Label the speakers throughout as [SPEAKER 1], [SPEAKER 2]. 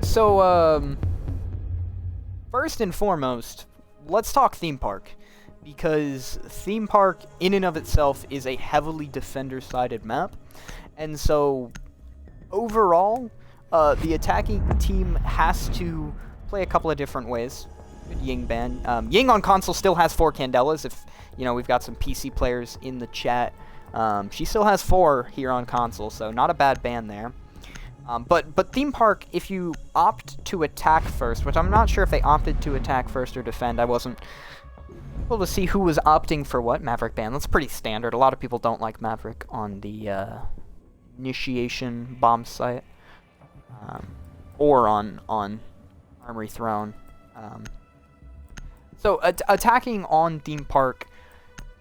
[SPEAKER 1] So, first and foremost, let's talk theme park. Because theme park, in and of itself, is a heavily defender-sided map. And so, overall, the attacking team has to play a couple of different ways. Good Ying ban. Ying on console still has 4 Candelas. If, we've got some PC players in the chat. She still has 4 here on console, so not a bad ban there. But theme park, if you opt to attack first, which I'm not sure if they opted to attack first or defend. I wasn't able to see who was opting for what. Maverick ban. That's pretty standard. A lot of people don't like Maverick on the initiation bomb site, or on Armory Throne. So attacking on theme park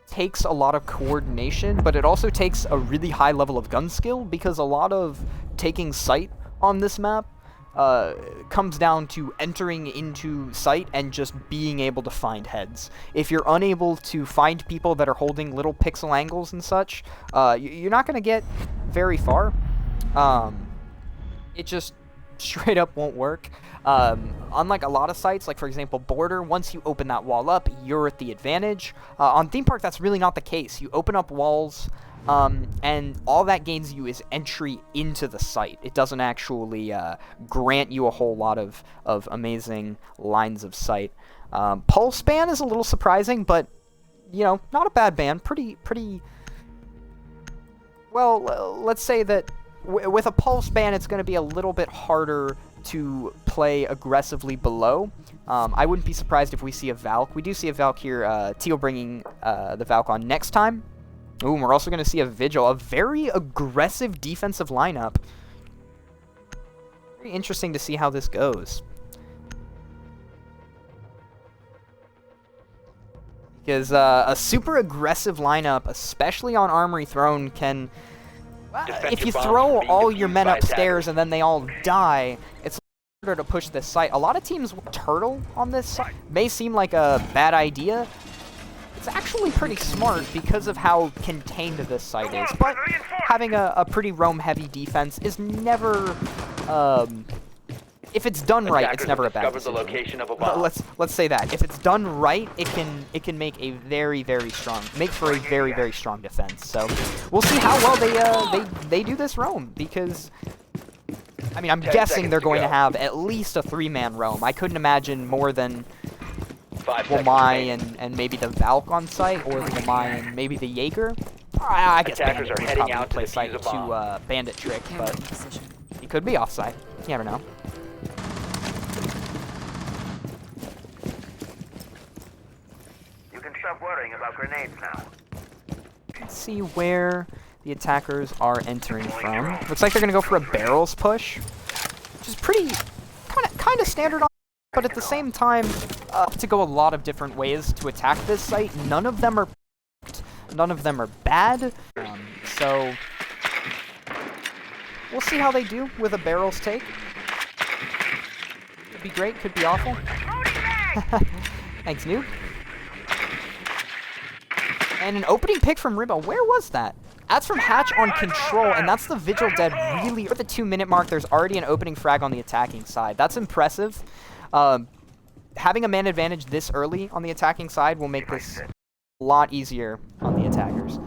[SPEAKER 1] takes a lot of coordination, but it also takes a really high level of gun skill, because a lot of taking sight on this map comes down to entering into sight and just being able to find heads. If you're unable to find people that are holding little pixel angles and such, you're not going to get very far. It just straight up won't work. Unlike a lot of sites, like for example Border, once you open that wall up, you're at the advantage. On theme park, that's really not the case. You open up walls, and all that gains you is entry into the site. It doesn't actually grant you a whole lot of amazing lines of sight. Pulse ban is a little surprising, but not a bad ban. Pretty well. Let's say that with a pulse ban, it's going to be a little bit harder to play aggressively below. I wouldn't be surprised if we see a Valk. We do see a Valk here. Teal bringing the Valk on next time. Ooh, and we're also going to see a Vigil. A very aggressive defensive lineup. Very interesting to see how this goes. Because a super aggressive lineup, especially on Armory Throne, can... if you throw all your men upstairs and then they all die, it's harder to push this site. A lot of teams will turtle on this site. May seem like a bad idea. It's actually pretty smart because of how contained this site is. But having a pretty roam-heavy defense is never... if it's done right, it's never a bad decision. Let's say that. If it's done right, it can make a very for a very strong defense. So we'll see how well they do this roam, because I mean, I'm guessing they're going to have at least a 3-man roam. I couldn't imagine more than Wamai and maybe the Valk on site, or the Wamai and maybe the Jaeger. I guess Bandit are heading out to play site to Bandit trick, but he could be offside. You never know.
[SPEAKER 2] Stop worrying about grenades now.
[SPEAKER 1] Let's see where the attackers are entering from. Looks like they're going to go for a barrels push, which is pretty kind of standard on, but at the same time, to go a lot of different ways to attack this site. None of them are bad. So we'll see how they do with a barrels take. Could be great, could be awful. Thanks, noob. And an opening pick from Ribbo. Where was that? That's from Hatch on control, and that's the Vigil dead really... At the 2-minute mark, there's already an opening frag on the attacking side. That's impressive. Having a man advantage this early on the attacking side will make this a lot easier on the attackers.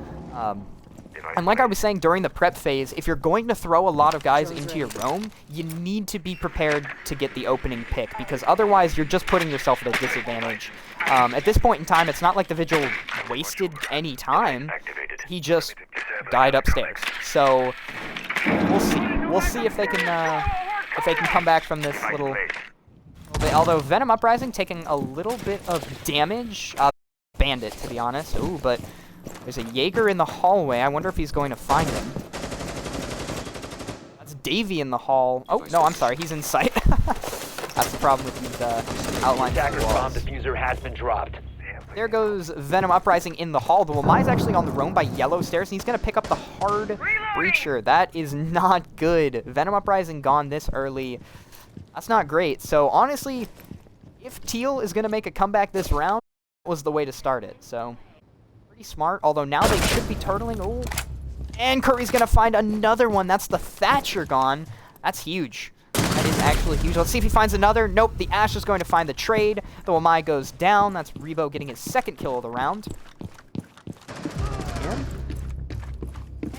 [SPEAKER 1] And like I was saying during the prep phase, if you're going to throw a lot of guys into your roam, you need to be prepared to get the opening pick, because otherwise you're just putting yourself at a disadvantage. At this point in time, it's not like the Vigil wasted any time. He just died upstairs. So we'll see. We'll see if they can come back from this little bit. Although Venom Uprising taking a little bit of damage. Bandit, to be honest. Ooh, but there's a Jaeger in the hallway. I wonder if he's going to find him. That's Davey in the hall. Oh, no, I'm sorry. He's in sight. That's the problem with these outline
[SPEAKER 2] bomb diffuser has been dropped.
[SPEAKER 1] There goes Venom Uprising in the hall. The Wamai's actually on the roam by yellow stairs, and he's going to pick up the hard breacher. That is not good. Venom Uprising gone this early. That's not great. So, honestly, if Teal is going to make a comeback this round, that was the way to start it. So, pretty smart. Although now they should be turtling. Oh, and Curry's going to find another one. That's the Thatcher gone. That's huge. That is actually huge. Let's see if he finds another. Nope, the Ash is going to find the trade. The Wamai goes down. That's Rebo getting his second kill of the round.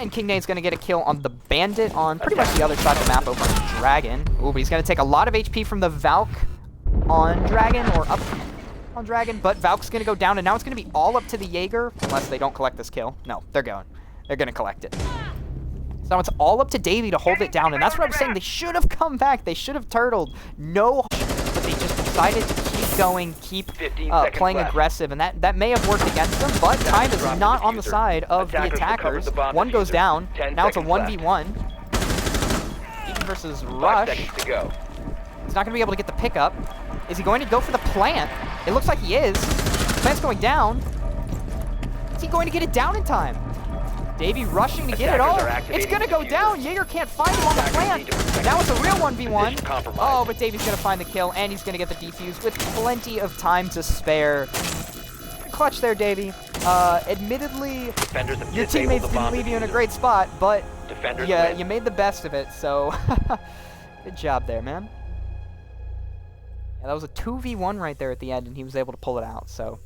[SPEAKER 1] And King Nate's going to get a kill on the Bandit on pretty much the other side of the map over on Dragon. Ooh, but he's going to take a lot of HP from the Valk on Dragon, or up on Dragon, but Valk's going to go down, and now it's going to be all up to the Jaeger, unless they don't collect this kill. No, they're going. They're going to collect it. So now it's all up to Davey to hold it down, and that's what I was saying. They should have come back. They should have turtled. No, but they just decided to keep going, keep playing aggressive, and that may have worked against them, but time is not on the side of the attackers. One goes down. Now it's a 1v1. Even versus Rush. He's not going to be able to get the pickup. Is he going to go for the plant? It looks like he is. The plant's going down. Is he going to get it down in time? Davey rushing to get it all. It's going to go down. Jaeger can't find him on the plant. Now it's a real 1v1. Oh, but Davey's going to find the kill, and he's going to get the defuse with plenty of time to spare. Clutch there, Davey. Admittedly, your teammates didn't leave you in a great spot, but yeah, you made the best of it, so good job there, man. Yeah, that was a 2v1 right there at the end, and he was able to pull it out, so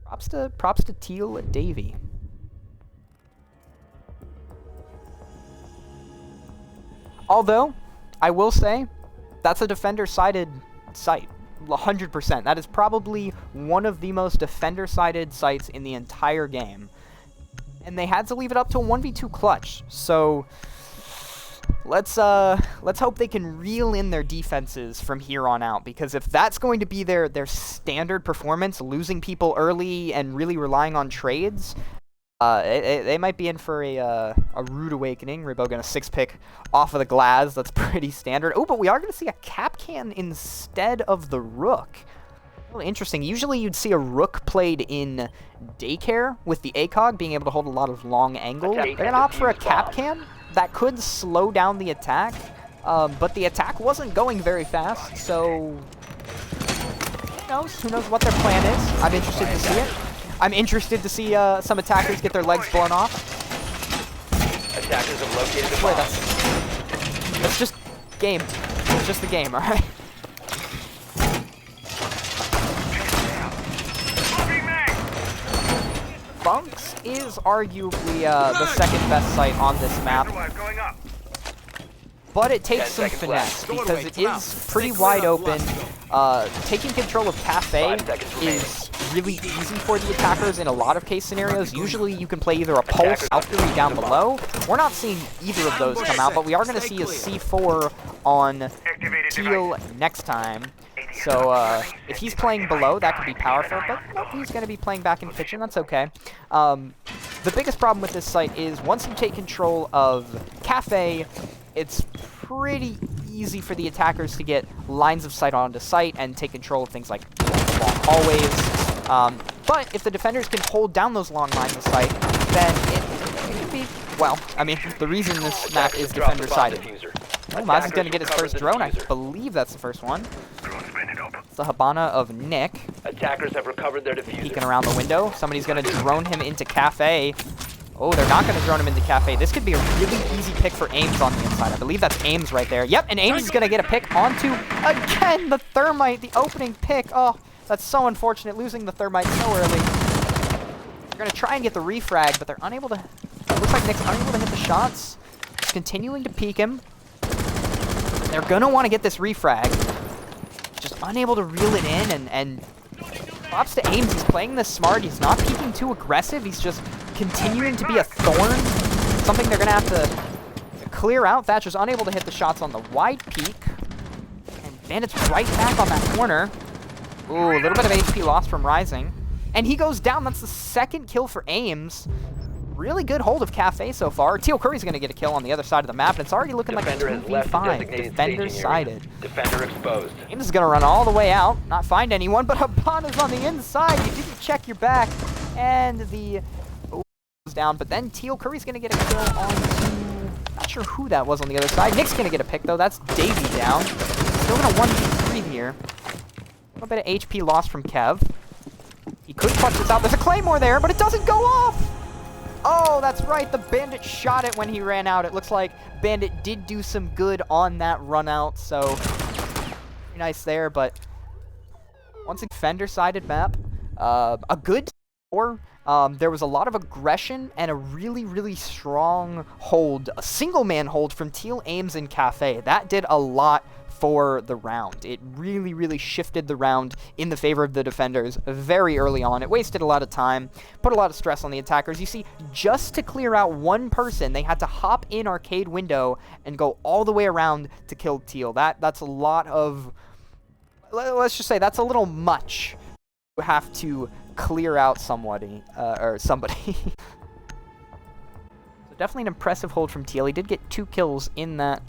[SPEAKER 1] props to Teal and Davey. Although, I will say, that's a defender-sided site, 100%. That is probably one of the most defender-sided sites in the entire game. And they had to leave it up to a 1v2 clutch, so let's hope they can reel in their defenses from here on out, because if that's going to be their standard performance, losing people early and really relying on trades, they might be in for a rude awakening. Rebo going to 6-pick off of the Glaz. That's pretty standard. Oh, but we are going to see a Capcan instead of the Rook. Really interesting. Usually you'd see a Rook played in Daycare with the ACOG being able to hold a lot of long angle. They're going to opt for a Capcan. That could slow down the attack, but the attack wasn't going very fast, so who knows what their plan is. I'm interested to see it. I'm interested to see some attackers get their legs blown off.
[SPEAKER 2] Attackers have located the bomb.
[SPEAKER 1] That's just game. It's just the game, alright? Bunks is arguably the second best site on this map. But it takes some finesse because it is pretty wide open. Taking control of Cafe is really easy for the attackers in a lot of case scenarios. Usually you can play either a Pulse Valkyrie down below. We're not seeing either of those come out, but we are going to see a C4 on Teal next time. So if he's playing below, that could be powerful, but nope, he's going to be playing back in kitchen. That's okay. The biggest problem with this site is once you take control of Cafe, it's pretty easy for the attackers to get lines of sight onto site and take control of things like long hallways. But if the defenders can hold down those long lines of sight, then it can be, well, I mean, the reason this map is defender-sided. Oh, Maz is going to get his first drone. I believe that's the first one. It's the Habana of Nick.
[SPEAKER 2] Attackers have recovered their diffuser.
[SPEAKER 1] Peeking around the window. Somebody's going to drone him into Cafe. Oh, they're not going to drone him into Cafe. This could be a really easy pick for Ames on the inside. I believe that's Ames right there. Yep, and Ames is going to get a pick onto, again, the Thermite, the opening pick. Oh, that's so unfortunate, losing the Thermite so early. They're going to try and get the refrag, but they're unable to... It looks like Nick's unable to hit the shots. Just continuing to peek him. They're going to want to get this refrag. Just unable to reel it in, and props to Ames. He's playing this smart. He's not peeking too aggressive. He's just continuing to be a thorn. Something they're going to have to clear out. Thatcher's unable to hit the shots on the wide peak. And Bandit's right back on that corner. Ooh, a little bit of HP lost from Rising. And he goes down. That's the second kill for Ames. Really good hold of Cafe so far. Teal Curry's going to get a kill on the other side of the map, and it's already looking
[SPEAKER 2] Defender
[SPEAKER 1] like a 2v5. Defender-sided.
[SPEAKER 2] Defender exposed.
[SPEAKER 1] Ames is going to run all the way out, not find anyone, but Habana's on the inside. You didn't check your back, and the goes down, but then Teal Curry's going to get a kill on not sure who that was on the other side. Nick's going to get a pick, though. That's Davey down. Still going to 1v3 here. A little bit of HP lost from Kev. He could clutch this out. There's a Claymore there, but it doesn't go off! Oh, that's right. The Bandit shot it when he ran out. It looks like Bandit did do some good on that run out, so nice there, but once a defender-sided map, a good score. There was a lot of aggression and a really, really strong hold, a single-man hold from Teal, Ames, and Cafe. That did a lot for the round. It really, really shifted the round in the favor of the defenders very early on. It wasted a lot of time, put a lot of stress on the attackers. You see, just to clear out one person, they had to hop in arcade window and go all the way around to kill Teal. That's a lot of... Let's just say that's a little much. You have to clear out somebody. So definitely an impressive hold from Teal. He did get 2 kills in that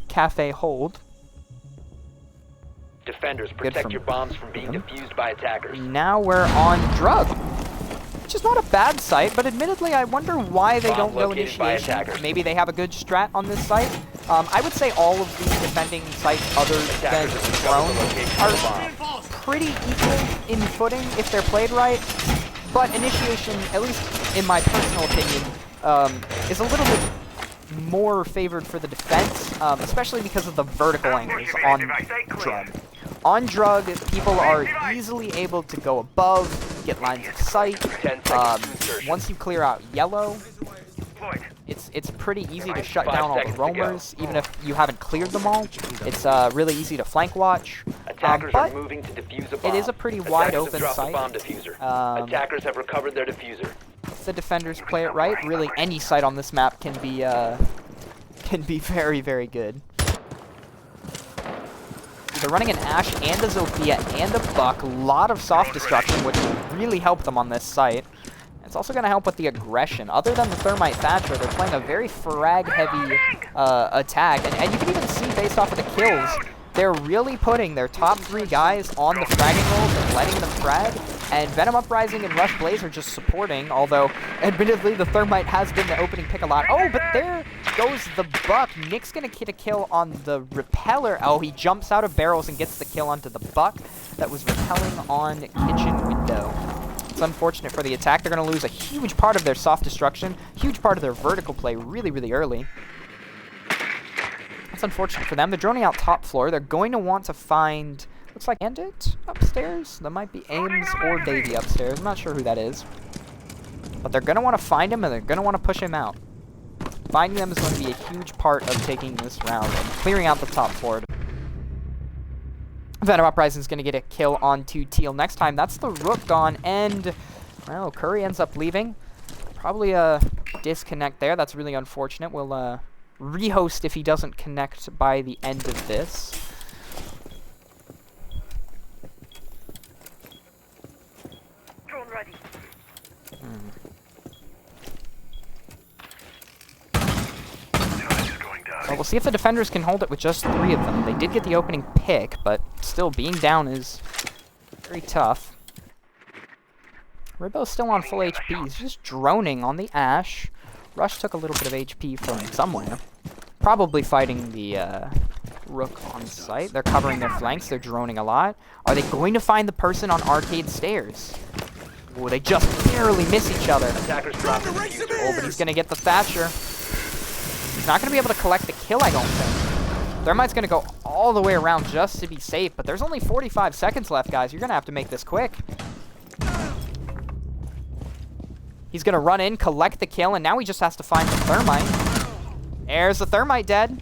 [SPEAKER 1] Cafe hold.
[SPEAKER 2] Defenders, protect your bombs from being defused by attackers.
[SPEAKER 1] Now we're on Drug, which is not a bad site, but admittedly I wonder why they don't go initiation. Maybe they have a good strat on this site. I would say all of the defending sites other than Drone are pretty equal in footing if they're played right, but initiation, at least in my personal opinion, is a little bit more favored for the defense, especially because of the vertical angles on Drug. On Drug, people are easily able to go above, get lines of sight. Once you clear out yellow, it's pretty easy to shut down all the roamers, even if you haven't cleared them all. It's really easy to flank watch. But it is a pretty wide open site.
[SPEAKER 2] Attackers have recovered their diffuser.
[SPEAKER 1] If the defenders play it right, really any site on this map can be very, very good. They're running an Ash and a Zofia and a Buck. A lot of soft destruction, which will really help them on this site. It's also going to help with the aggression. Other than the Thermite Thatcher, they're playing a very frag-heavy attack. And you can even see, based off of the kills, they're really putting their top 3 guys on the fragging rolls and letting them frag. And Venom, Uprising, and Rush Blaze are just supporting, although, admittedly, the Thermite has been the opening pick a lot. Oh, but there goes the Buck. Nick's going to get a kill on the Repeller. Oh, he jumps out of barrels and gets the kill onto the Buck that was repelling on Kitchen Window. It's unfortunate for the attack. They're going to lose a huge part of their soft destruction, huge part of their vertical play really, really early. That's unfortunate for them. They're droning out top floor. They're going to want to find... Looks like Bandit upstairs. That might be Ames or Davey upstairs. I'm not sure who that is. But they're going to want to find him, and they're going to want to push him out. Finding them is going to be a huge part of taking this round and clearing out the top floor. Venom Uprising is going to get a kill onto Teal next time. That's the Rook gone, and, well, Curry ends up leaving. Probably a disconnect there. That's really unfortunate. We'll rehost if he doesn't connect by the end of this. Well, we'll see if the defenders can hold it with just 3 of them. They did get the opening pick, but still, being down is very tough. Ribbo's still on full HP. He's just droning on the Ash. Rush took a little bit of HP from somewhere. Probably fighting the Rook on site. They're covering their flanks. They're droning a lot. Are they going to find the person on arcade stairs? Oh, they just barely miss each other. Oh, but he's going to get the Thatcher. He's not going to be able to collect the kill, I don't think. Thermite's going to go all the way around just to be safe, but there's only 45 seconds left, guys. You're going to have to make this quick. He's going to run in, collect the kill, and now he just has to find the Thermite. There's the Thermite dead.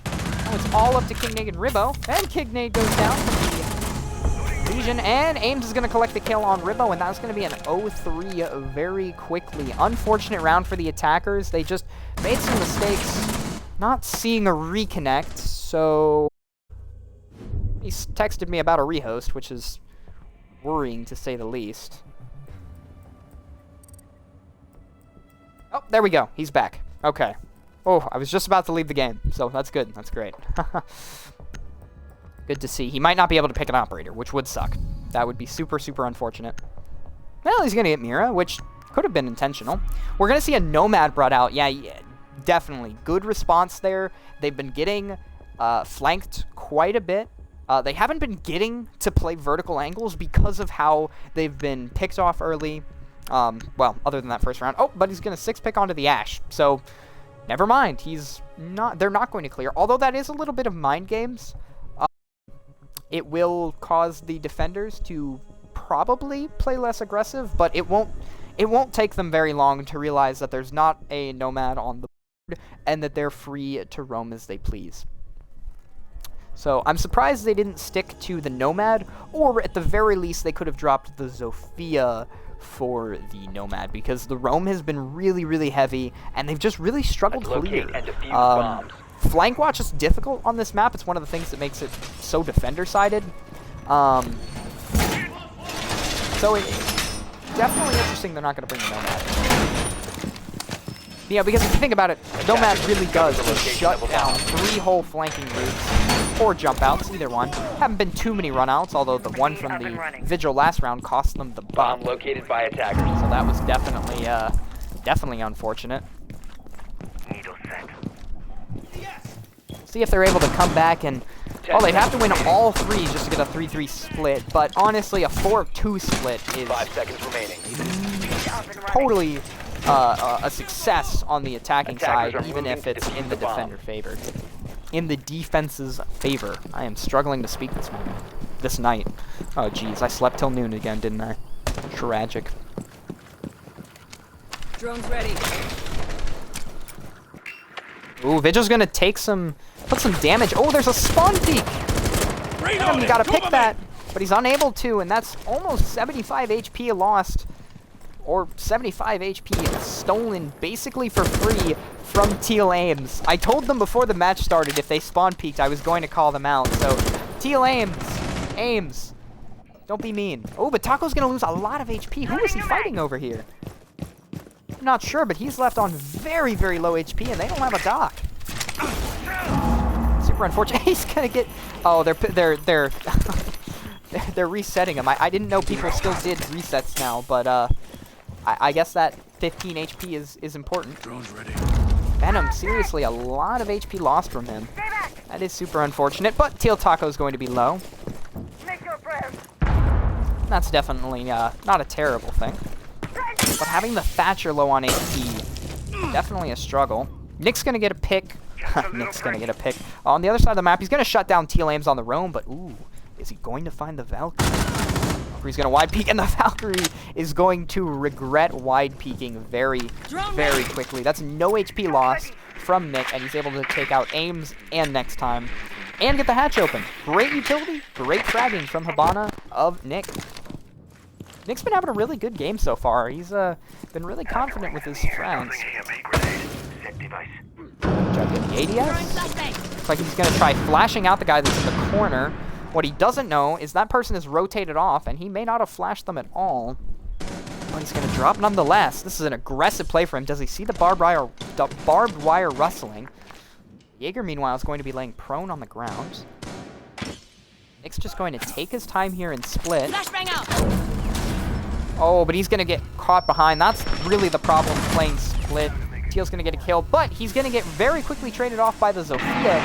[SPEAKER 1] Oh, it's all up to King Nade and Ribbo. And King Nade goes down from the Legion, and Ames is going to collect the kill on Ribbo, and that's going to be an 0-3 very quickly. Unfortunate round for the attackers. They just made some mistakes, not seeing a reconnect, so he texted me about a rehost, which is worrying to say the least. Oh, there we go. He's back. Okay. Oh, I was just about to leave the game, so that's good. That's great. Good to see. He might not be able to pick an operator, which would suck. That would be super, super unfortunate. Well, he's going to get Mira, which could have been intentional. We're going to see a Nomad brought out. Yeah, definitely. Good response there. They've been getting flanked quite a bit. They haven't been getting to play vertical angles because of how they've been picked off early. Well, other than that first round. Oh, but he's going to 6-pick onto the Ash. So, never mind. They're not going to clear. Although that is a little bit of mind games. It will cause the defenders to probably play less aggressive, but it won't take them very long to realize that there's not a Nomad on the board and that they're free to roam as they please. So I'm surprised they didn't stick to the Nomad, or at the very least they could have dropped the Zofia for the Nomad, because the roam has been really, really heavy, and they've just really struggled clear. Flank watch is difficult on this map. It's one of the things that makes it so defender-sided. So it's definitely interesting they're not going to bring the Nomad. Yeah, because if you think about it, Nomad really does just shut down 3 whole flanking routes, or jump outs, either one. Haven't been too many run-outs, although the one from the Vigil last round cost them the
[SPEAKER 2] bomb located by attackers.
[SPEAKER 1] So that was definitely, definitely unfortunate. See if they're able to come back and... Oh, they'd have to win all 3 just to get a 3-3 split, but honestly, a 4-2 split is...
[SPEAKER 2] 5 seconds remaining.
[SPEAKER 1] Totally a success on the attacking side, even if it's in the defender favor. In the defense's favor. I am struggling to speak this night. Oh, geez, I slept till noon again, didn't I? Tragic.
[SPEAKER 3] Drone's ready.
[SPEAKER 1] Ooh, Vigil's gonna take put some damage. Oh, there's a spawn peek! You gotta pick that, but he's unable to, and that's almost 75 HP lost. Or 75 HP stolen basically for free from Teal Ames. I told them before the match started if they spawn peeked, I was going to call them out. So, Teal Ames, don't be mean. Oh, but Taco's gonna lose a lot of HP. Who is he fighting over here? I'm not sure, but he's left on very, very low HP, and they don't have a dock. Super unfortunate. He's gonna get. Oh, they're they're resetting him. I didn't know people still did resets now, but I guess that 15 HP is important.
[SPEAKER 4] Drone's ready.
[SPEAKER 1] Venom, seriously, a lot of HP lost from him. That is super unfortunate, but Teal Taco is going to be low. That's definitely not a terrible thing. But having the Thatcher low on HP, definitely a struggle. Nick's going to get a pick. Nick's going to get a pick. On the other side of the map, he's going to shut down Teal Ames on the roam, but ooh, is he going to find the Valkyrie? Valkyrie's going to wide peek, and the Valkyrie is going to regret wide peeking very, very quickly. That's no HP lost from Nick, and he's able to take out Ames and next time, and get the hatch open. Great utility, great fragging from Hibana of Nick. Nick's been having a really good game so far. He's been really confident with his frags. Try to get the ADS. Looks like he's going to try flashing out the guy that's in the corner. What he doesn't know is that person is rotated off, and he may not have flashed them at all. But he's going to drop nonetheless. This is an aggressive play for him. Does he see the barbed wire rustling? Jaeger, meanwhile, is going to be laying prone on the ground. Nick's just going to take his time here and split.
[SPEAKER 3] Flashbang out.
[SPEAKER 1] Oh, but he's going to get caught behind. That's really the problem playing split. Teal's going to get a kill, but he's going to get very quickly traded off by the Zofia.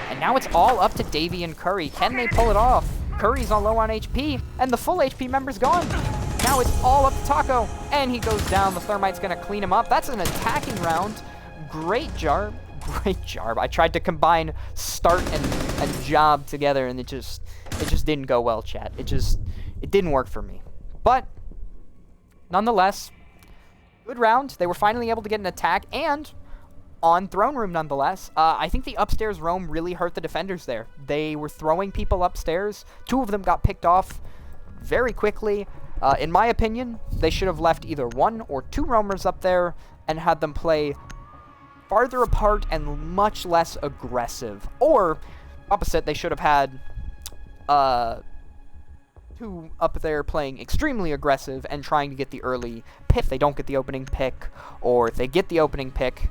[SPEAKER 1] And now it's all up to Davey and Curry. Can they pull it off? Curry's on low on HP, and the full HP member's gone. Now it's all up to Taco, and he goes down. The Thermite's going to clean him up. That's an attacking round. Great Jarb. Great Jarb. I tried to combine start and job together, and it just didn't go well, chat. It didn't work for me. But nonetheless, good round. They were finally able to get an attack, and on throne room nonetheless. I think the upstairs roam really hurt the defenders there. They were throwing people upstairs. 2 of them got picked off very quickly. In my opinion, they should have left either 1 or 2 roamers up there and had them play farther apart and much less aggressive. Or, opposite, they should have had 2 up there playing extremely aggressive and trying to get the early pick. If they don't get the opening pick, or if they get the opening pick,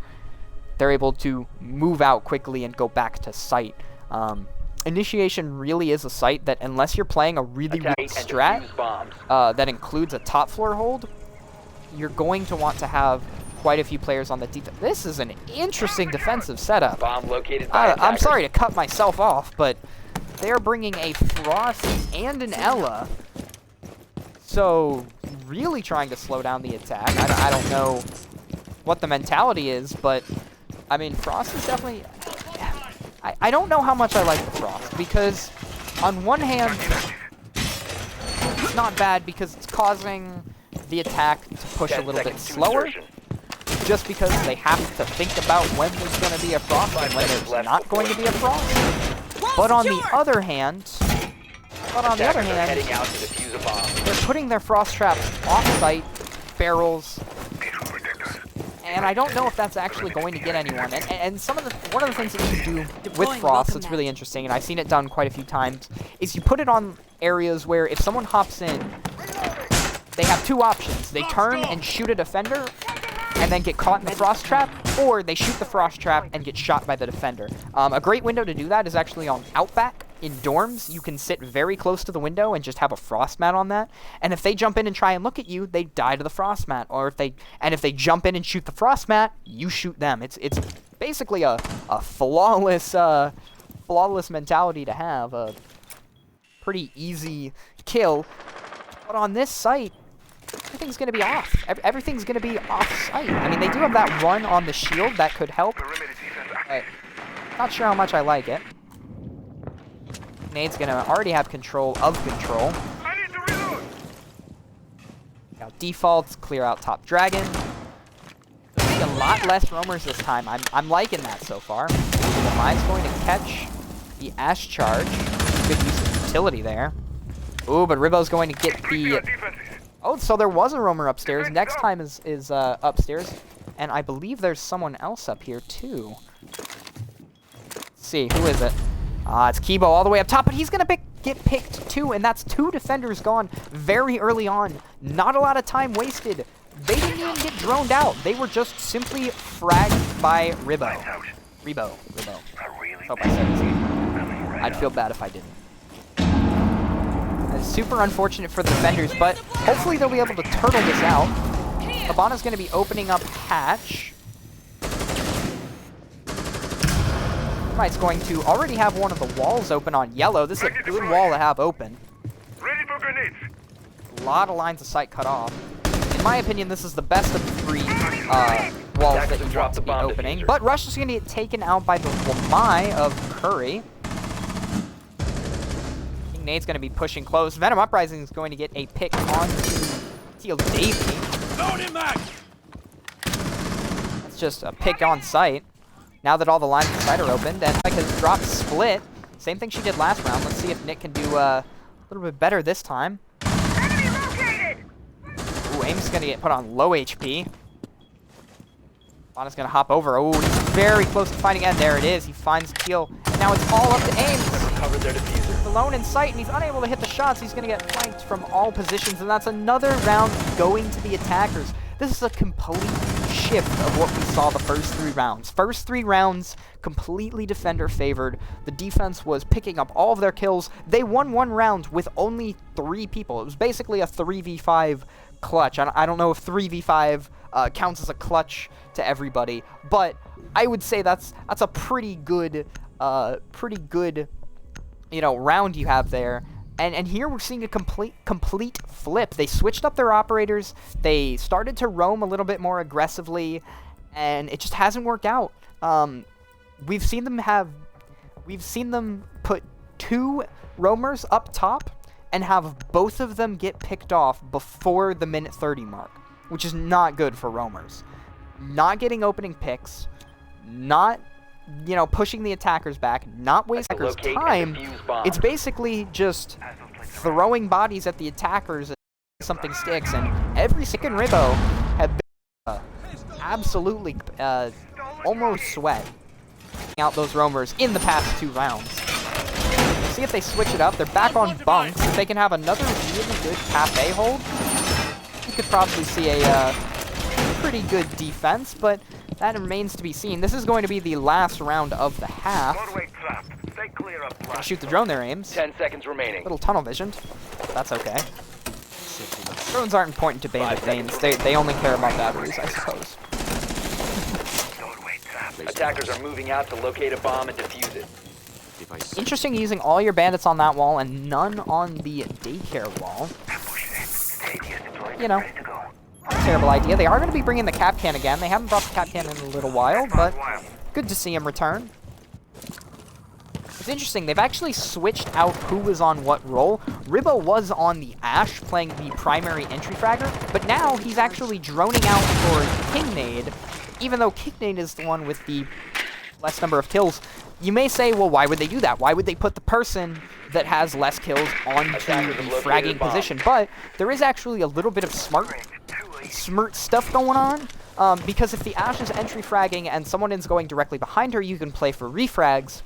[SPEAKER 1] they're able to move out quickly and go back to site. Initiation really is a site that, unless you're playing a really weak strat that includes a top floor hold, you're going to want to have quite a few players on the defense. This is an interesting defensive setup.
[SPEAKER 2] Bomb located by
[SPEAKER 1] I'm sorry to cut myself off, but they're bringing a Frost and an Ella. So, really trying to slow down the attack. I don't know what the mentality is, but I mean, Frost is definitely... I don't know how much I like the Frost, because on one hand, it's not bad because it's causing the attack to push a
[SPEAKER 2] 10
[SPEAKER 1] little bit
[SPEAKER 2] seconds to
[SPEAKER 1] slower,
[SPEAKER 2] insertion.
[SPEAKER 1] just because they have to think about when there's going to be a frost and when there's not going to be a frost. But on the other hand,
[SPEAKER 2] Attackers are heading out to defuse a bomb.
[SPEAKER 1] they're putting their frost traps off-site barrels, and I don't know if that's actually going to get anyone. And one of the things that you can do with frost that's really interesting, and I've seen it done quite a few times, is you put it on areas where if someone hops in, they have two options. They turn and shoot a defender and then get caught in the frost trap, or they shoot the frost trap and get shot by the defender. A great window to do that is actually on Outback. In dorms, you can sit very close to the window and just have a frost mat on that. And if they jump in and try and look at you, they die to the frost mat. Or if they jump in and shoot the frost mat, you shoot them. It's basically a flawless mentality to have. A pretty easy kill. But on this site, everything's going to be off. Everything's going to be off-site. I mean, they do have that run on the shield that could help. But not sure how much I like it. Nade's going to already have control of control. Now, defaults, clear out top dragon. There's going to be a lot less roamers this time. I'm liking that so far. The mine's going to catch the Ash Charge. Good use of utility there. Ooh, but Ribbo's going to get the... Oh, so there was a roamer upstairs. Next time is upstairs. And I believe there's someone else up here, too. Let's see, who is it? It's Kibo all the way up top, but he's going to get picked, too. And that's two defenders gone very early on. Not a lot of time wasted. They didn't even get droned out. They were just simply fragged by Ribbo. Ribbo. Hope I said his name. I'd feel bad if I didn't. It's super unfortunate for the defenders, but hopefully they'll be able to turtle this out. Habana's going to be opening up hatch. Might's going to already have one of the walls open on yellow. This is a good wall to have open.
[SPEAKER 3] Ready for grenades.
[SPEAKER 1] A lot of lines of sight cut off. In my opinion, this is the best of the three walls that you want to be opening. But Rush is going to get taken out by the Wamai of Curry. Nade's going to be pushing close. Venom Uprising is going to get a pick on Teal Davey. That's just a pick on sight. Now that all the lines of sight are opened, and Mike has dropped split. Same thing she did last round. Let's see if Nick can do a little bit better this time.
[SPEAKER 3] Enemy located.
[SPEAKER 1] Ooh, Aim's going to get put on low HP. Bonna's going to hop over. Ooh, he's very close to finding Ed. There it is. He finds Teal. Now it's all up to Aim.
[SPEAKER 2] Recovered their diffuser.
[SPEAKER 1] Alone in sight, and he's unable to hit the shots. He's going to get flanked from all positions, and that's another round going to the attackers. This is a complete shift of what we saw the first three rounds. First three rounds, completely defender favored. The defense was picking up all of their kills. They won one round with only 3 people. It was basically a 3v5 clutch. I don't know if 3v5 counts as a clutch to everybody, but I would say that's a pretty good round you have there. And here we're seeing a complete flip. They switched up their operators. They started to roam a little bit more aggressively, and it just hasn't worked out. We've seen them put 2 roamers up top and have both of them get picked off before the minute 30 mark, which is not good for roamers. Not getting opening picks, not pushing the attackers back, not wasting attackers' time. It's basically just throwing bodies at the attackers and something sticks. And every second Ribbo have been absolutely almost sweat out those roamers in the past 2 rounds. See if they switch it up. They're back on bunks. If they can have another really good cafe hold, you could probably see a pretty good defense, but that remains to be seen. This is going to be the last round of the half. Shoot the drone there, Ames.
[SPEAKER 2] 10 seconds remaining.
[SPEAKER 1] Little tunnel visioned. That's okay. Drones aren't important to bandit names. They only care about batteries, I suppose.
[SPEAKER 2] Attackers are moving out to locate a bomb and defuse it.
[SPEAKER 1] Interesting using all your bandits on that wall and none on the daycare wall. Terrible idea. They are going to be bringing the cap can again. They haven't brought the cap can in a little while, but good to see him return. It's interesting, they've actually switched out who was on what role. Ribbo was on the Ash, playing the primary entry fragger, but now he's actually droning out for Kingnade, even though Kingnade is the one with the less number of kills. You may say, well, why would they do that? Why would they put the person that has less kills onto the fragging position? But there is actually a little bit of smart stuff going on, because if the Ash is entry fragging and someone is going directly behind her, you can play for refrags.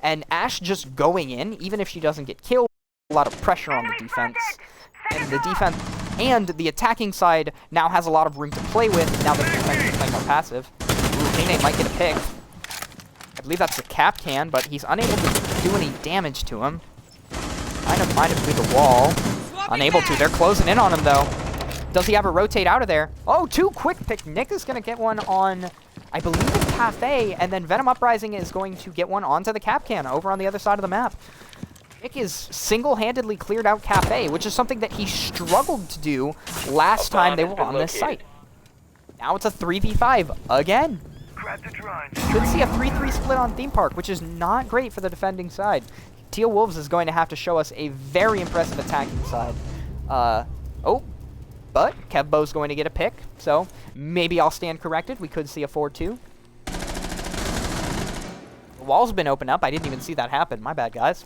[SPEAKER 1] And Ash just going in, even if she doesn't get killed, a lot of pressure on the defense. And the defense and the attacking side now has a lot of room to play with now that the defense is playing more passive. Ooh, Kingnade might get a pick. I believe that's the cap can, but he's unable to do any damage to him. Kind of might have through the wall. Unable to. They're closing in on him, though. Does he have a rotate out of there? Oh, too quick pick. Nick is going to get one on, I believe, the Cafe, and then Venom Uprising is going to get one onto the cap can over on the other side of the map. Nick is single-handedly cleared out Cafe, which is something that he struggled to do last time they were on this site. Now it's a 3v5 again. Could see a 3-3 split on Theme Park, which is not great for the defending side. Teal Wolves is going to have to show us a very impressive attacking side. But Kevbo's going to get a pick, so maybe I'll stand corrected. We could see a 4-2. The wall's been opened up. I didn't even see that happen. My bad, guys.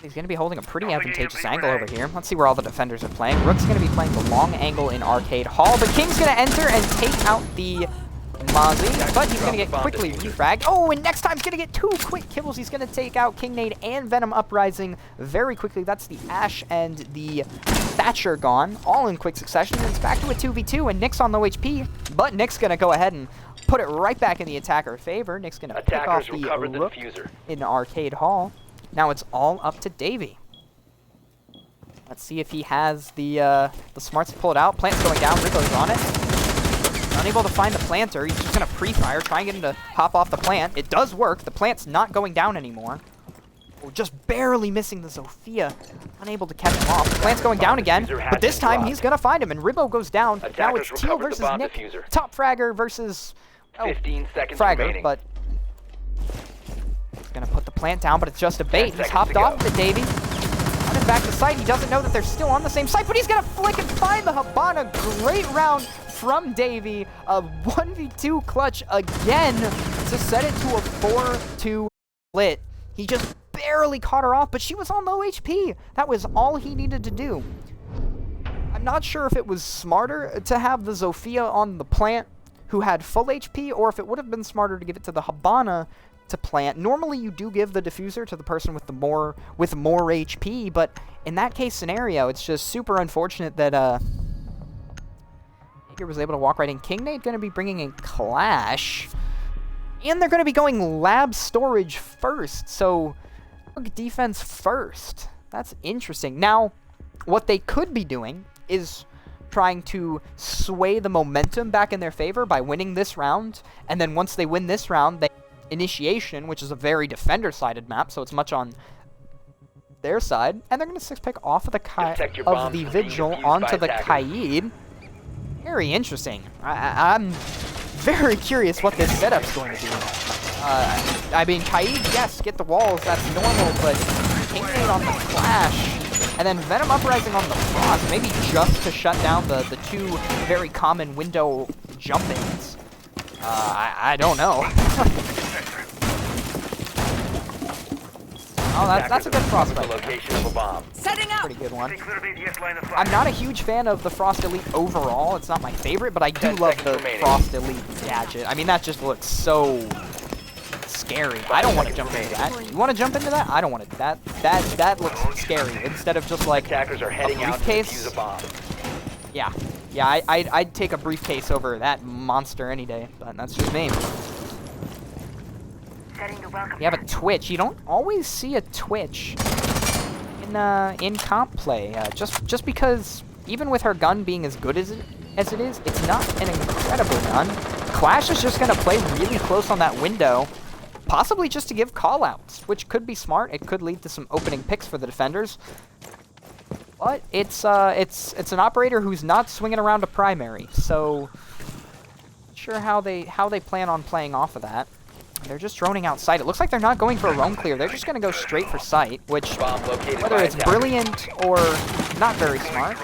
[SPEAKER 1] He's going to be holding a pretty advantageous angle over here. Let's see where all the defenders are playing. Rook's going to be playing the long angle in Arcade Hall, but King's going to enter and take out the Mozzie, but he's going to get quickly refragged. Oh, and next time's going to get 2 quick kills. He's going to take out Kingnade and Venom Uprising very quickly. That's the Ash and the Thatcher gone, all in quick succession. And it's back to a 2v2, and Nick's on low HP, but Nick's going to go ahead and put it right back in the attacker favor. Nick's going to pick off the Rook in Arcade Hall. Now it's all up to Davey. Let's see if he has the smarts to pull it out. Plant's going down. Rico's on it. Unable to find the planter. He's just going to pre-fire, try and get him to hop off the plant. It does work. The plant's not going down anymore. We're just barely missing the Zofia. Unable to catch him off. The plant's going down again, but this time he's going to find him, and Ribbo goes down. Now it's Teal versus Nick. Top fragger versus
[SPEAKER 2] 15 seconds
[SPEAKER 1] fragger,
[SPEAKER 2] remaining.
[SPEAKER 1] but he's going to put the plant down, but it's just a bait. He's hopped off the Davey. Running back to site. He doesn't know that they're still on the same site, but he's going to flick and find the Habana. Great round from Davey. A 1v2 clutch again to set it to a 4-2 split. He just barely caught her off, but she was on low HP. That was all he needed to do. I'm not sure if it was smarter to have the Zofia on the plant who had full HP, or if it would have been smarter to give it to the Habana to plant. Normally you do give the diffuser to the person with more HP, but in that case scenario, it's just super unfortunate that Baker was able to walk right in. Kingnade going to be bringing in Clash, and they're going to be going lab storage first, so defense first. That's interesting. Now, what they could be doing is trying to sway the momentum back in their favor by winning this round, and then once they win this round, they Initiation, which is a very defender-sided map, so it's much on their side, and they're going to 6-pick off of the Vigil onto the Kaid. Very interesting. I'm very curious what this setup's going to be. I mean, Kaid, yes, get the walls, that's normal, but Kingnade on the Clash, and then Venom Uprising on the Frost, maybe just to shut down the 2 very common window jump-ins. I don't know. Oh, that's a good frostbite.
[SPEAKER 3] Setting up.
[SPEAKER 1] Pretty good one. I'm not a huge fan of the Frost Elite overall. It's not my favorite, but I do love the Frost Elite gadget. I mean, that just looks so scary. I don't want to jump into that. You want to jump into that? I don't want to. That looks scary. Instead of just like a briefcase. Yeah. Yeah, I'd take a briefcase over that monster any day, but that's just me. You have a Twitch. You don't always see a Twitch in comp play. Just because even with her gun being as good as it is, it's not an incredible gun. Clash is just going to play really close on that window, possibly just to give callouts, which could be smart. It could lead to some opening picks for the defenders. But it's an operator who's not swinging around a primary, so not sure how they plan on playing off of that. They're just droning outside. It looks like they're not going for a roam clear. They're just going to go straight for sight, which,
[SPEAKER 2] Bomb located
[SPEAKER 1] whether
[SPEAKER 2] by
[SPEAKER 1] it's
[SPEAKER 2] attackers.
[SPEAKER 1] brilliant or not very smart.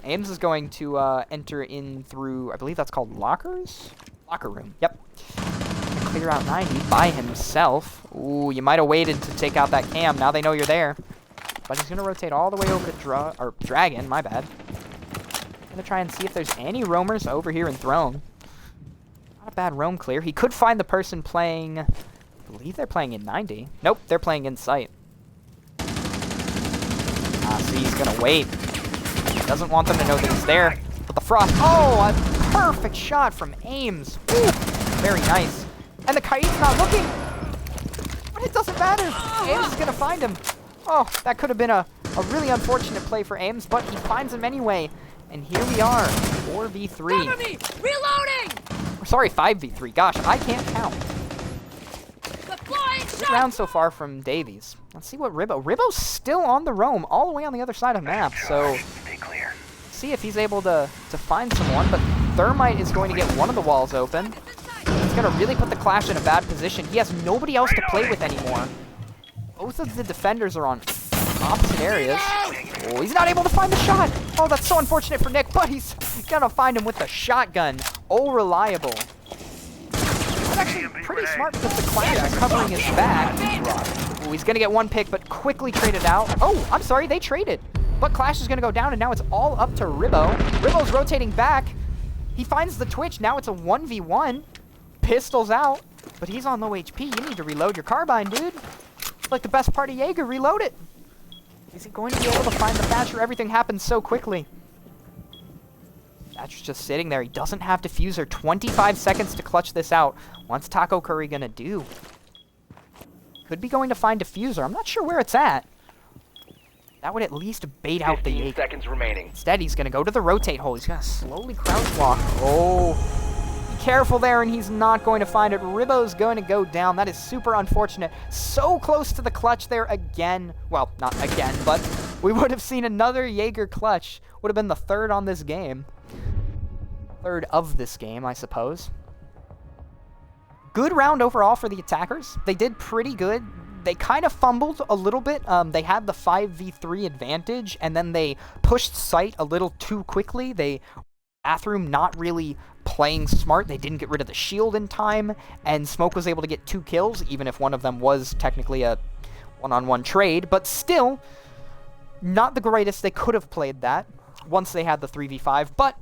[SPEAKER 1] Ames is going to enter in through, I believe that's called lockers? Locker room, yep. Clear out 90 by himself. Ooh, you might have waited to take out that cam. Now they know you're there. But he's going to rotate all the way over to Dragon, my bad. Going to try and see if there's any roamers over here in Throne. Not a bad roam clear. He could find the person playing, I believe they're playing in 90. Nope, they're playing in sight. See, he's going to wait. He doesn't want them to know that he's there. But the Frost, oh, a perfect shot from Ames. Ooh, very nice. And the Kite's not looking. But it doesn't matter. Ames is going to find him. Oh, that could have been a really unfortunate play for Ames, but he finds him anyway. And here we are, 4v3.
[SPEAKER 4] Cover me! Reloading!
[SPEAKER 1] Sorry, 5v3. Gosh, I can't count.
[SPEAKER 4] Deploying
[SPEAKER 1] Good
[SPEAKER 4] shot!
[SPEAKER 1] round so far from Davies. Let's see what Ribbo's still on the roam, all the way on the other side of the map. So,
[SPEAKER 3] Stay clear.
[SPEAKER 1] see if he's able to find someone. But Thermite is going to get one of the walls open. He's going to really put the Clash in a bad position. He has nobody else to play with anymore. Both of the defenders are on opposite areas. Oh, he's not able to find the shot. Oh, that's so unfortunate for Nick, but he's going to find him with the shotgun. Oh, reliable. That's actually pretty smart because the Clash is covering his back. Oh, he's going to get one pick, but quickly traded out. Oh, I'm sorry, they traded. But Clash is going to go down, and now it's all up to Ribbo. Ribbo's rotating back. He finds the Twitch. Now it's a 1v1. Pistols out, but he's on low HP. You need to reload your carbine, dude. It's like the best part of Jaeger. Reload it. Is he going to be able to find the Thatcher? Everything happens so quickly. Thatcher's just sitting there. He doesn't have diffuser. 25 seconds to clutch this out. What's Taco Curry going to do? Could be going to find diffuser. I'm not sure where it's at. That would at least bait out the
[SPEAKER 2] 15
[SPEAKER 1] Jaeger.
[SPEAKER 2] seconds remaining.
[SPEAKER 1] Instead, he's going to go to the rotate hole. He's going to slowly crouch walk. Oh, be careful there, and he's not going to find it. Ribbo's going to go down. That is super unfortunate. So close to the clutch there again. Well, not again, but we would have seen another Jaeger clutch. Would have been the third on this game. Third of this game, I suppose. Good round overall for the attackers. They did pretty good. They kind of fumbled a little bit. They had the 5v3 advantage, and then they pushed sight a little too quickly. Bathroom not really playing smart. They didn't get rid of the shield in time, and Smoke was able to get 2 kills, even if one of them was technically a one-on-one trade. But still, not the greatest. They could have played that once they had the 3v5, but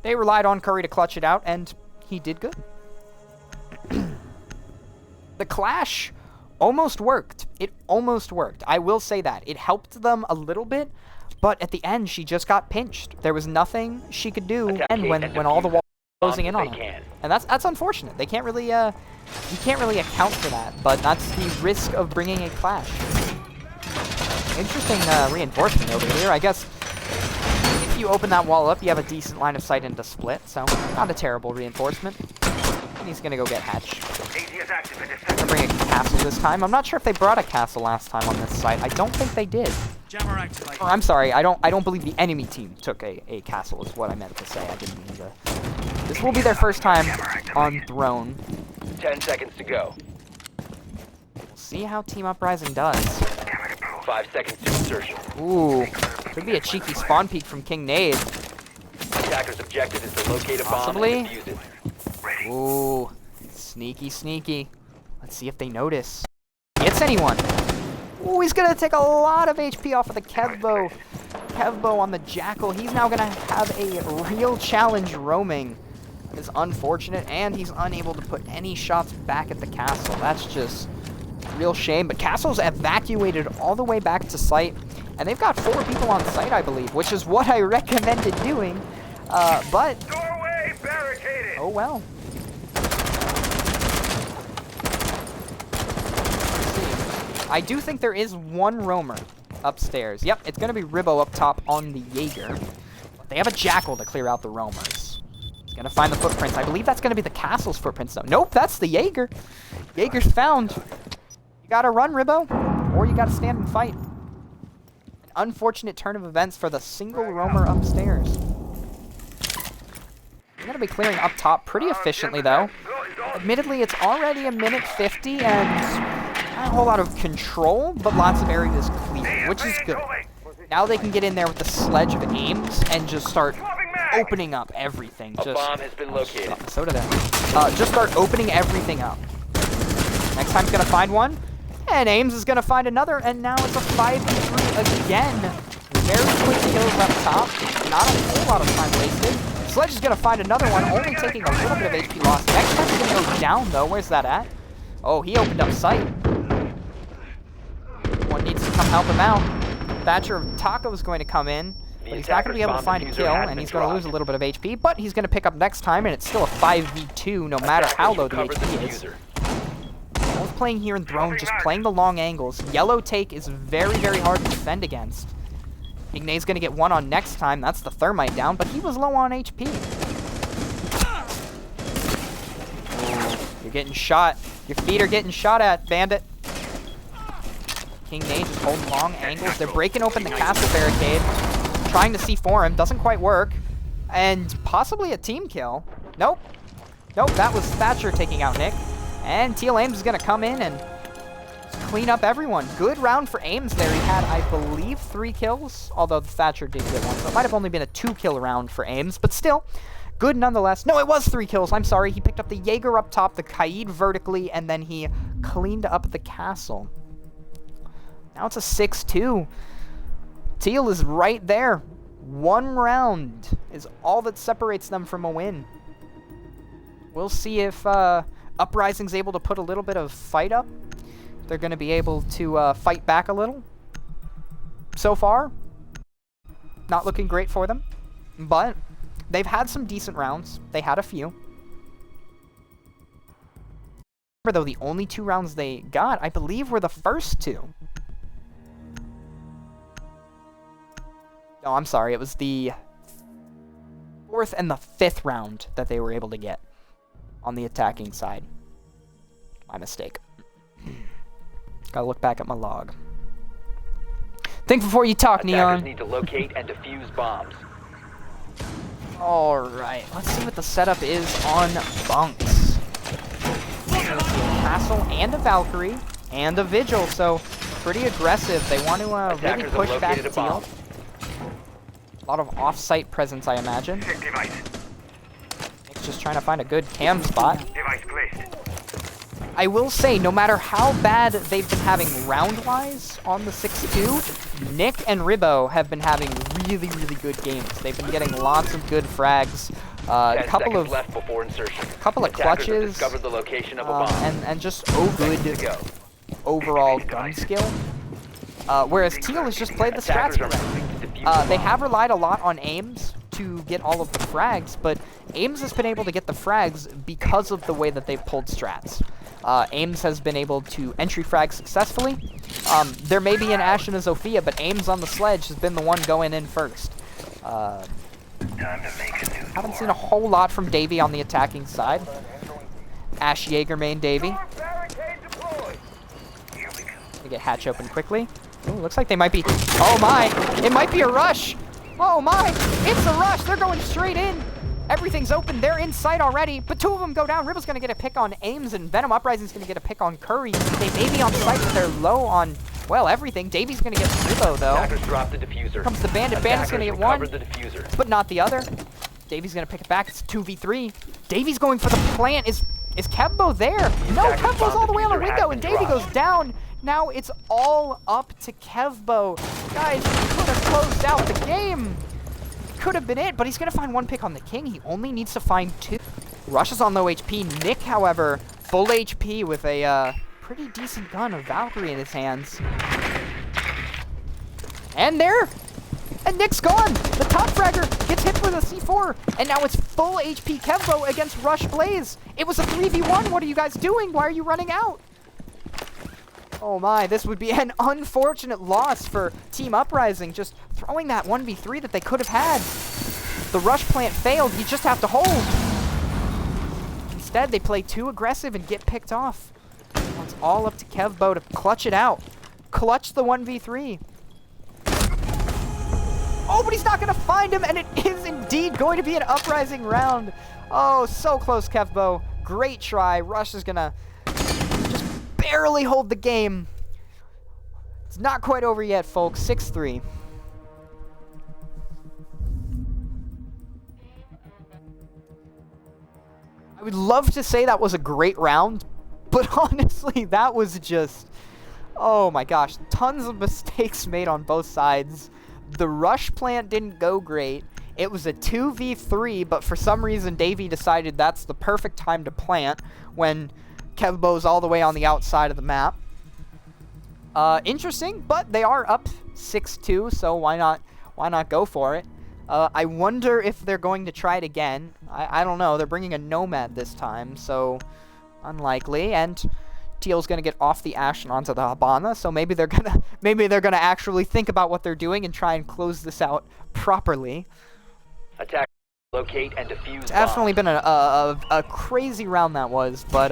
[SPEAKER 1] they relied on Curry to clutch it out, and he did good. The Clash almost worked. It almost worked. I will say that. It helped them a little bit, but at the end, she just got pinched. There was nothing she could do, and when all the walls were closing in on her. And that's unfortunate. They can't really, you can't really account for that, but that's the risk of bringing a Clash. Interesting reinforcement over here. I guess if you open that wall up, you have a decent line of sight into split, so not a terrible reinforcement. And he's gonna go get Hatch.
[SPEAKER 3] AGS activated.
[SPEAKER 1] Gonna bring a castle this time. I'm not sure if they brought a castle last time on this site. I don't think they did.
[SPEAKER 4] Jammer activated.
[SPEAKER 1] Or, I'm sorry, I don't believe the enemy team took a castle is what I meant to say. I didn't mean to. This will be their first time on Throne.
[SPEAKER 2] 10 seconds to go.
[SPEAKER 1] We'll see how Team Uprising does.
[SPEAKER 2] 5 seconds to insertion.
[SPEAKER 1] Ooh, could be a cheeky spawn peek from King Nade.
[SPEAKER 2] Attacker's objective is to locate a bomb
[SPEAKER 1] Possibly.
[SPEAKER 2] and defuse it.
[SPEAKER 1] Ooh, sneaky, sneaky. Let's see if they notice. Gets anyone? Ooh, he's gonna take a lot of HP off of the Kevbo. Kevbo on the Jackal. He's now gonna have a real challenge roaming. That is unfortunate, and he's unable to put any shots back at the castle. That's just a real shame. But Castle's evacuated all the way back to site, and they've got 4 people on site, I believe, which is what I recommended doing. But
[SPEAKER 3] Doorway barricaded.
[SPEAKER 1] oh well. I do think there is one roamer upstairs. Yep, it's going to be Ribbo up top on the Jaeger. But they have a Jackal to clear out the roamers. He's going to find the footprints. I believe that's going to be the castle's footprints, though. Nope, that's the Jaeger. Jaeger's found. You got to run, Ribbo, or you got to stand and fight. An unfortunate turn of events for the single roamer upstairs. They're going to be clearing up top pretty efficiently, though. Admittedly, it's already a minute 50 and not a whole lot of control, but lots of areas clear, which is good. Now they can get in there with the sledge of aims and just start opening up everything.
[SPEAKER 2] A bomb has been located.
[SPEAKER 1] So did I. Just start opening everything up. Next time's gonna find one, and Ames is gonna find another, and now it's a 5v3 again. Very quick kills up top. Not a whole lot of time wasted. Sledge is gonna find another one, only taking a little bit of HP loss. Next time's gonna go down though. Where's that at? Oh, he opened up sight. One needs to come help him out. Thatcher Taco is going to come in, but he's not going to be able to find a kill, and he's going to lose a little bit of HP, but he's going to pick up next time, and it's still a 5v2 no matter how low the HP is. Both playing here in Throne, just playing the long angles. Yellow take is very, very hard to defend against. Ignay's going to get one on next time. That's the thermite down, but he was low on HP. You're getting shot. Your feet are getting shot at, Bandit. King Nate just holding long angles. They're breaking open the castle barricade, trying to C4 him. Doesn't quite work. And possibly a team kill. Nope. Nope, that was Thatcher taking out Nick. And Teal Ames is going to come in and clean up everyone. Good round for Ames there. He had, I believe, 3 kills, although the Thatcher did get one. So it might have only been a 2-kill round for Ames, but still, good nonetheless. No, it was 3 kills. I'm sorry. He picked up the Jaeger up top, the Kaid vertically, and then he cleaned up the castle. Now it's a 6-2. Teal is right there. 1 round is all that separates them from a win. We'll see if Uprising's able to put a little bit of fight up. They're going to be able to fight back a little. So far, not looking great for them. But they've had some decent rounds. They had a few. Remember, though, the only 2 rounds they got, I believe, were the first 2. No, I'm sorry. It was the 4th and the 5th round that they were able to get on the attacking side. My mistake. Gotta look back at my log. Think before you talk,
[SPEAKER 2] Attackers
[SPEAKER 1] Neon.
[SPEAKER 2] need to locate and defuse bombs.
[SPEAKER 1] Alright, let's see what the setup is on bunks. There's a Castle and a Valkyrie and a Vigil, so pretty aggressive. They want to really push back Teal. A lot of off-site presence, I imagine. Nick's just trying to find a good cam spot.
[SPEAKER 3] Device placed.
[SPEAKER 1] I will say, no matter how bad they've been having round-wise on the 6-2, Nick and Ribbo have been having really, really good games. They've been getting lots of good frags. A couple of
[SPEAKER 2] left before insertion.
[SPEAKER 1] Clutches.
[SPEAKER 2] Discovered the location of a bomb.
[SPEAKER 1] And just good overall gun skill. Whereas Teal has just played the strats correctly. They have relied a lot on Ames to get all of the frags, but Ames has been able to get the frags because of the way that they've pulled strats. Ames has been able to entry frag successfully. There may be an Ash and a Zofia, but Ames on the sledge has been the one going in first. Haven't seen a whole lot from Davey on the attacking side. Ash Jaeger main Davey. Gonna get hatch open quickly. Ooh, looks like they might be... Oh my! It might be a rush! Oh my! It's a rush! They're going straight in! Everything's open. They're in sight already, but 2 of them go down. Ribbo's going to get a pick on Ames, and Venom Uprising's going to get a pick on Curry. They may be on sight, but they're low on, well, everything. Davey's going to get Ribbo, though.
[SPEAKER 2] Attackers dropped the diffuser.
[SPEAKER 1] Here comes the Bandit. Bandit's going to get one,
[SPEAKER 2] the diffuser.
[SPEAKER 1] but not the other. Davey's going to pick it back. It's 2v3. Davey's going for the plant. Is Kevbo there? No, Kevbo's all the way on the window, and Davey goes down. Now it's all up to Kevbo. Guys, he could have closed out the game. Could have been it, but he's going to find 1 pick on the King. He only needs to find 2. Rush is on low HP. Nick, however, full HP with a pretty decent gun of Valkyrie in his hands. And there! And Nick's gone! The top fragger gets hit with a C4, and now it's full HP Kevbo against Rush Blaze. It was a 3v1. What are you guys doing? Why are you running out? Oh my, this would be an unfortunate loss for Team Uprising, just throwing that 1v3 that they could have had. The rush plant failed, you just have to hold. Instead, they play too aggressive and get picked off. Well, it's all up to Kevbo to clutch it out. Clutch the 1v3. Oh, but he's not going to find him, and it is indeed going to be an Uprising round. Oh, so close, Kevbo. Great try. Rush is going to just barely hold the game. It's not quite over yet, folks. 6-3. I would love to say that was a great round, but honestly, that was just... Oh my gosh, tons of mistakes made on both sides. The rush plant didn't go great. It was a 2v3, but for some reason, Davey decided that's the perfect time to plant when Kevbo's all the way on the outside of the map. Interesting, but they are up 6-2, so why not go for it? I wonder if they're going to try it again. I don't know. They're bringing a Nomad this time, so unlikely. And Teal's gonna get off the Ash and onto the Habana, so maybe they're gonna actually think about what they're doing and try and close this out properly.
[SPEAKER 2] Attack, locate, and defuse.
[SPEAKER 1] It's definitely been a crazy round that was, but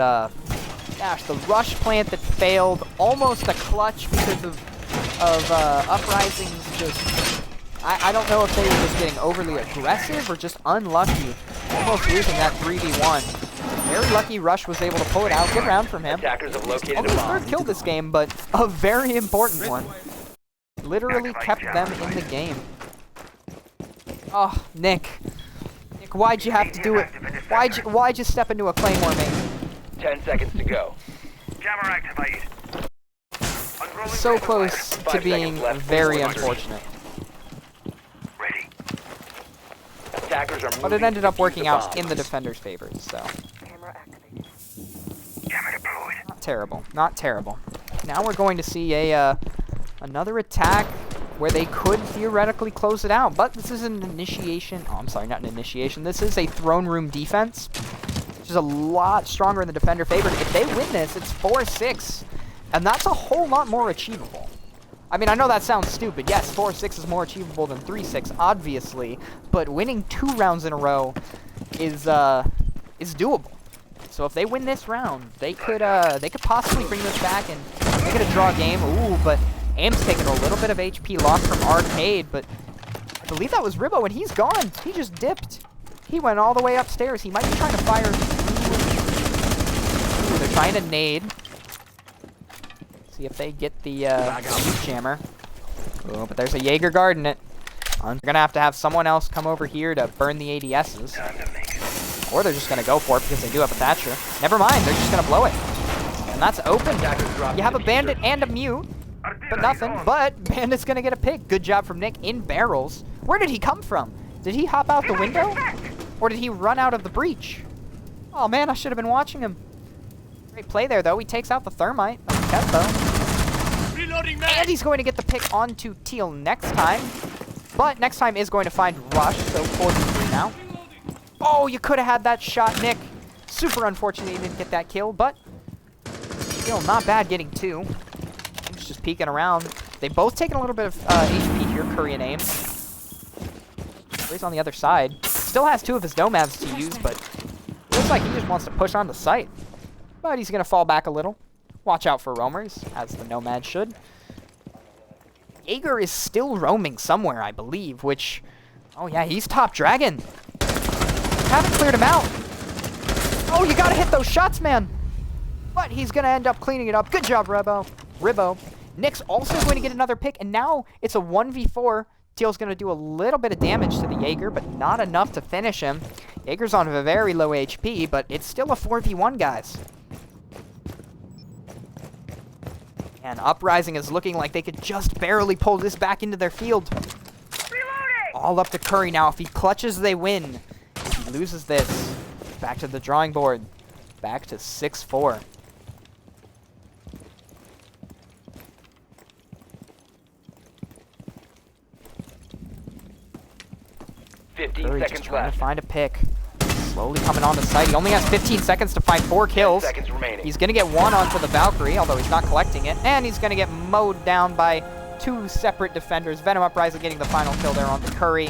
[SPEAKER 1] gosh, the rush plant that failed, almost a clutch because of Uprising's just. I don't know if they were just getting overly aggressive or just unlucky, almost losing that 3v1. Very lucky Rush was able to pull it out. Good round from him.
[SPEAKER 2] Attackers have located
[SPEAKER 1] Only
[SPEAKER 2] a
[SPEAKER 1] his
[SPEAKER 2] bomb.
[SPEAKER 1] third kill this game, but a very important one. Literally kept them in the game. Oh, Nick. Nick, why'd you have to do it? Why'd you step into a Claymore, mate?
[SPEAKER 2] 10 seconds to go.
[SPEAKER 3] Jammer activated. Unrolling
[SPEAKER 1] So
[SPEAKER 3] razor wire.
[SPEAKER 1] close to
[SPEAKER 2] 5
[SPEAKER 1] being
[SPEAKER 2] seconds left.
[SPEAKER 1] very
[SPEAKER 2] 400.
[SPEAKER 1] unfortunate.
[SPEAKER 3] Ready.
[SPEAKER 2] Attackers are moving
[SPEAKER 1] But it ended
[SPEAKER 2] to
[SPEAKER 1] up
[SPEAKER 2] defuse
[SPEAKER 1] working
[SPEAKER 2] the
[SPEAKER 1] out
[SPEAKER 2] bomb.
[SPEAKER 1] in the defender's favor, so
[SPEAKER 3] Jammer deployed.
[SPEAKER 1] not terrible. Not terrible. Now we're going to see another attack where they could theoretically close it out, but this is an initiation. Oh, I'm sorry, not an initiation. This is a throne room defense, which is a lot stronger in the defender favor. If they win this, it's 4-6, and that's a whole lot more achievable. I mean, I know that sounds stupid. Yes, 4-6 is more achievable than 3-6, obviously, but winning 2 rounds in a row is doable. So if they win this round, they could possibly bring this back and make it a draw game. Ooh, but Aim's taking a little bit of HP loss from Arcade, but I believe that was Ribbo, and he's gone. He just dipped. He went all the way upstairs. He might be trying to fire. Ooh, they're trying to nade. See if they get the jammer. Oh, but there's a Jaeger guarding it. They're going to have someone else come over here to burn the ADSs.
[SPEAKER 3] Time to make it.
[SPEAKER 1] Or they're just going to go for it because they do have a Thatcher. Never mind, they're just going to blow it. And that's open. You have a Bandit and a Mute, but nothing. But Bandit's going to get a pick. Good job from Nick in barrels. Where did he come from? Did he hop out the window? Or did he run out of the breach? Oh man, I should have been watching him. Great play there, though. He takes out the Thermite.
[SPEAKER 4] Reloading
[SPEAKER 1] And he's going to get the pick onto Teal next time. But next time is going to find Rush, so 4-3 now. Oh, you could have had that shot, Nick. Super unfortunate you didn't get that kill, but still not bad getting 2. He's just peeking around. They've both taken a little bit of HP here, Curry and Aim. He's on the other side. Still has 2 of his nomads to use, but looks like he just wants to push on the site. But he's going to fall back a little. Watch out for roamers, as the nomad should. Jaeger is still roaming somewhere, I believe, which... Oh yeah, he's top dragon. Haven't cleared him out. Oh, you gotta hit those shots, man. But he's gonna end up cleaning it up. Good job, Ribbo. Nick's also going to get another pick, and now it's a 1v4. Teal's gonna do a little bit of damage to the Jaeger, but not enough to finish him. Jaeger's on a very low HP, but it's still a 4v1, guys. And Uprising is looking like they could just barely pull this back into their field.
[SPEAKER 3] Reloading!
[SPEAKER 1] All up to Curry now. If he clutches, they win. If he loses this, back to the drawing board. Back to 6-4. Curry just trying to find a pick. Slowly coming on the site. He only has 15 seconds to find 4 kills.
[SPEAKER 2] 10 seconds remaining.
[SPEAKER 1] He's going to get 1 onto the Valkyrie, although he's not collecting it. And he's going to get mowed down by 2 separate defenders. Venom Uprising getting the final kill there on the Curry.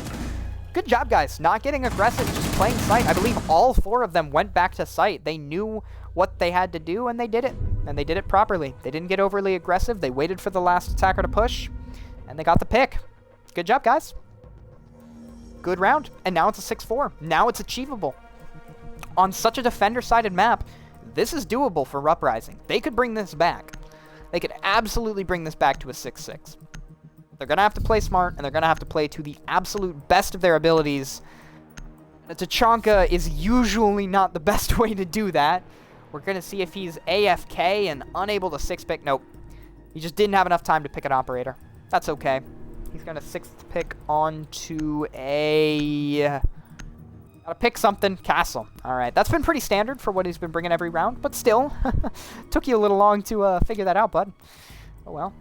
[SPEAKER 1] Good job, guys. Not getting aggressive, just playing site. I believe all 4 of them went back to site. They knew what they had to do, and they did it. And they did it properly. They didn't get overly aggressive. They waited for the last attacker to push, and they got the pick. Good job, guys. Good round. And now it's a 6-4. Now it's achievable. on such a defender-sided map, this is doable for Uprising. They could bring this back. They could absolutely bring this back to a 6-6. They're going to have to play smart, and they're going to have to play to the absolute best of their abilities. Tachanka is usually not the best way to do that. We're going to see if he's AFK and unable to 6-pick. Nope. He just didn't have enough time to pick an operator. That's okay. He's going to 6th pick onto a... Gotta pick something. Castle. All right. That's been pretty standard for what he's been bringing every round, but still. Took you a little long to figure that out, bud. Oh, well.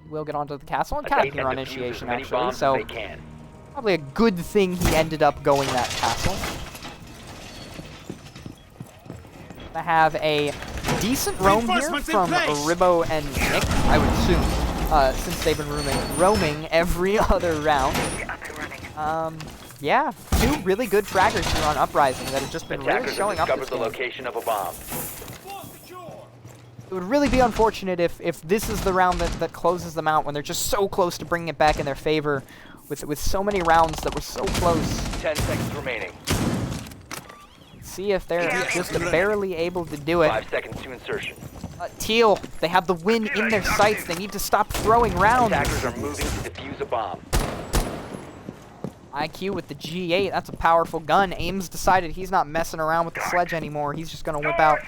[SPEAKER 1] We'll get onto the castle and kind of here on initiation, actually. So, probably a good thing he ended up going that castle. Gonna have a decent roam here from Ribbo and Nick, I would assume, since they've been roaming every other round. Yeah, 2 really good fraggers here on Uprising that have just been really showing up this
[SPEAKER 2] the location of a bomb.
[SPEAKER 1] It would really be unfortunate if this is the round that closes them out when they're just so close to bringing it back in their favor with so many rounds that were so close.
[SPEAKER 2] 10 seconds remaining.
[SPEAKER 1] See if they're just barely able to do it.
[SPEAKER 2] 5 seconds to insertion.
[SPEAKER 1] Teal, they have the win in their sights. They need to stop throwing rounds.
[SPEAKER 2] Attackers are moving to defuse a bomb.
[SPEAKER 1] IQ with the G8, that's a powerful gun. Ames decided he's not messing around with the sledge anymore. He's just going to whip out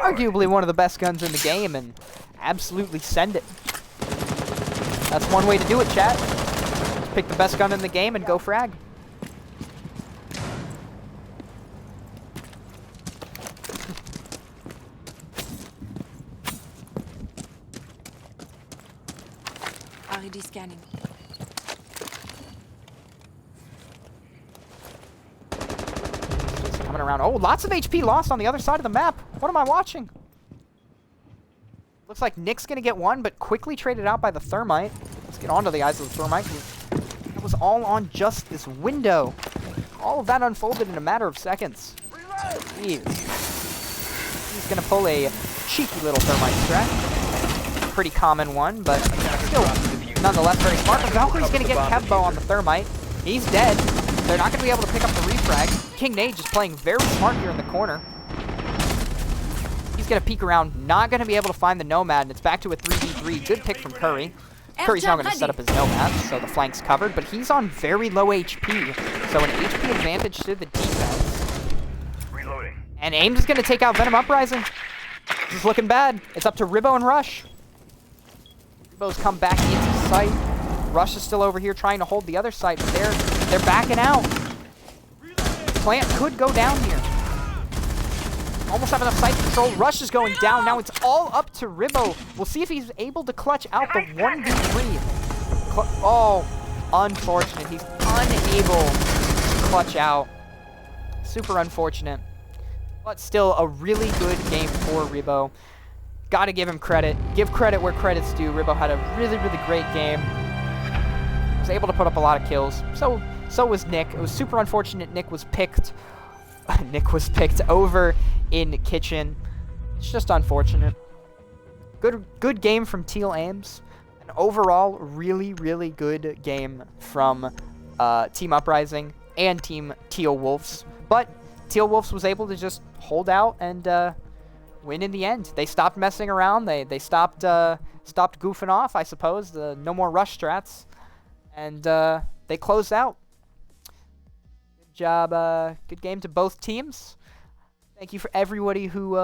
[SPEAKER 1] arguably one of the best guns in the game and absolutely send it. That's one way to do it, chat. Just pick the best gun in the game and go frag.
[SPEAKER 4] Already scanning.
[SPEAKER 1] Coming around. Oh, lots of HP lost on the other side of the map. What am I watching? Looks like Nick's going to get one, but quickly traded out by the Thermite. Let's get onto the eyes of the Thermite. That was all on just this window. All of that unfolded in a matter of seconds. Jeez. He's going to pull a cheeky little Thermite strat. Pretty common one, but still nonetheless very smart. But Valkyrie's going to get Kevbo on the Thermite. He's dead. They're not going to be able to pick up the refrag. King Nate just playing very smart here in the corner. He's going to peek around, not going to be able to find the Nomad, and it's back to a 3v3. Good pick from Curry. Curry's now going to set up his Nomad, so the flank's covered, but he's on very low HP, so an HP advantage to the defense.
[SPEAKER 3] Reloading.
[SPEAKER 1] And Ames is going to take out Venom Uprising. This is looking bad. It's up to Ribbo and Rush. Ribbo's come back into sight. Rush is still over here trying to hold the other side, but they're backing out. Plant could go down here. Almost have enough sight control. Rush is going down. Now it's all up to Ribbo. We'll see if he's able to clutch out the 1v3. Oh, unfortunate. He's unable to clutch out. Super unfortunate. But still a really good game for Ribbo. Gotta give him credit. Give credit where credit's due. Ribbo had a really, really great game. Was able to put up a lot of kills. So was Nick. It was super unfortunate Nick was picked. Nick was picked over in Kitchen. It's just unfortunate. Good game from Teal Ames. An overall really, really good game from Team Uprising and Team Teal Wolves. But Teal Wolves was able to just hold out and win in the end. They stopped messing around. They stopped goofing off, I suppose. No more rush strats. And they closed out. Good job. Good game to both teams. Thank you for everybody who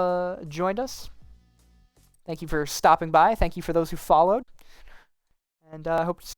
[SPEAKER 1] joined us. Thank you for stopping by. Thank you for those who followed. And I hope to